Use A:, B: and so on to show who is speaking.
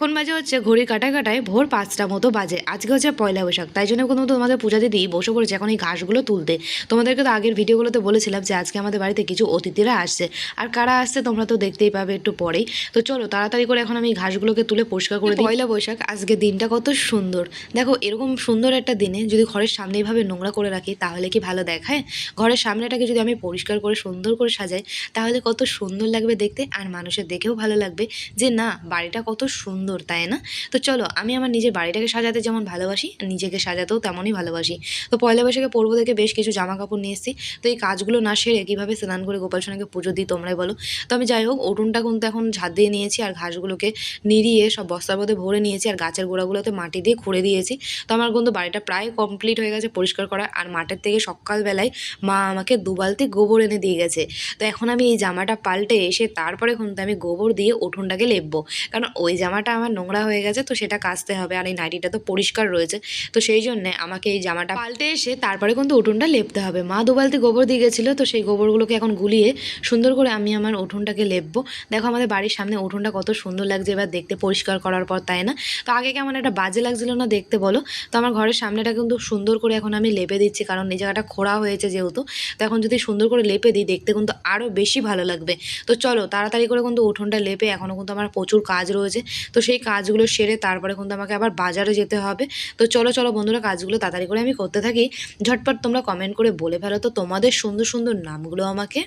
A: এখন বাজে হচ্ছে ঘড়ি কাটায় কাটায় ভোর 5টা মতো বাজে। আজকে হচ্ছে পয়লা বৈশাখ, তাই জন্য কোনো তোমাদের পূজা দিদি বসে পড়েছে এখন এই ঘাসগুলো তুলতে। তোমাদেরকে তো আগের ভিডিওগুলোতে বলেছিলাম যে আজকে আমাদের বাড়িতে কিছু অতিথিরা আসছে, আর কারা আসছে তোমরা তো দেখতেই পাবে একটু পরেই। তো চলো তাড়াতাড়ি করে এখন আমি এই ঘাসগুলোকে তুলে পরিষ্কার করে দিই। পয়লা বৈশাখ, আজকে দিনটা কত সুন্দর। দেখো এরকম সুন্দর একটা দিনে যদি ঘরের সামনে এইভাবে নোংরা করে রাখি তাহলে কি ভালো দেখায়? ঘরের সামনেটাকে যদি আমি পরিষ্কার করে সুন্দর করে সাজাই তাহলে কত সুন্দর লাগবে দেখতে, আর মানুষের দেখেও ভালো লাগবে যে না বাড়িটা কত সুন্দর, তাই না? তো চলো আমি আমার নিজের বাড়িটাকে সাজাতে যেমন ভালোবাসি নিজেকে সাজাতেও তেমনই ভালোবাসি। তো পয়লা বৈশাখে পরবো দেখে বেশ কিছু জামা কাপড় নিয়ে এসেছি। তো এই কাজগুলো না সেরে কীভাবে স্নান করে গোপাল সোনাকে পুজো দিই তোমরাই বলো। তো আমি যাই হোক উঠোনটা কিন্তু এখন ঝাঁট দিয়ে নিয়েছি, আর ঘাসগুলোকে নিড়িয়ে সব বস্তার মধ্যে ভরে নিয়েছি, আর গাছের গোড়াগুলোতে মাটি দিয়ে খুঁড়ে দিয়েছি। তো আমার কিন্তু বাড়িটা প্রায় কমপ্লিট হয়ে গেছে পরিষ্কার করা। আর মাঠের থেকে সকালবেলায় মা আমাকে 2 বালতি গোবর এনে দিয়ে গেছে। তো এখন আমি এই জামাটা পাল্টে এসে তারপরে কিন্তু আমি গোবর দিয়ে উঠোনটাকে লেপবো, কারণ ওই জামাটা আমার নোংরা হয়ে গেছে, তো সেটা কাচতে হবে। আর এই নাইটিটা তো পরিষ্কার রয়েছে, তো সেই জন্যে আমাকে এই জামাটা পাল্টে এসে তারপরে কিন্তু উঠোনটা লেপতে হবে। মা 2 বালতি গোবর দিয়ে গেছিলো, তো সেই গোবরগুলোকে এখন গুলিয়ে সুন্দর করে আমি আমার উঠোনটাকে লেপবো। দেখো আমাদের বাড়ির সামনে উঠোনটা কত সুন্দর লাগছে এবার দেখতে পরিষ্কার করার পর, তাই না? তো আগে কেমন একটা বাজে লাগছিল না দেখতে বলো? তো আমার ঘরের সামনেটা কিন্তু সুন্দর করে এখন আমি লেপে দিচ্ছি, কারণ এই জায়গাটা খোঁড়া হয়েছে যেহেতু। তো এখন যদি সুন্দর করে লেপে দিই দেখতে কিন্তু আরও বেশি ভালো লাগবে। তো চলো তাড়াতাড়ি করে কিন্তু উঠোনটা লেপে, এখনও কিন্তু আমার প্রচুর কাজ রয়েছে, তো সেই কাজগুলো সেরে তারপরে কিন্তু আমাকে আবার বাজারে যেতে হবে। তো চলো চলো বন্ধুরা, কাজগুলো তাড়াতাড়ি করে আমি করতে থাকি। ঝটপট তোমরা কমেন্ট করে বলে ফেলো তো তোমাদের সুন্দর সুন্দর নামগুলো আমাকে।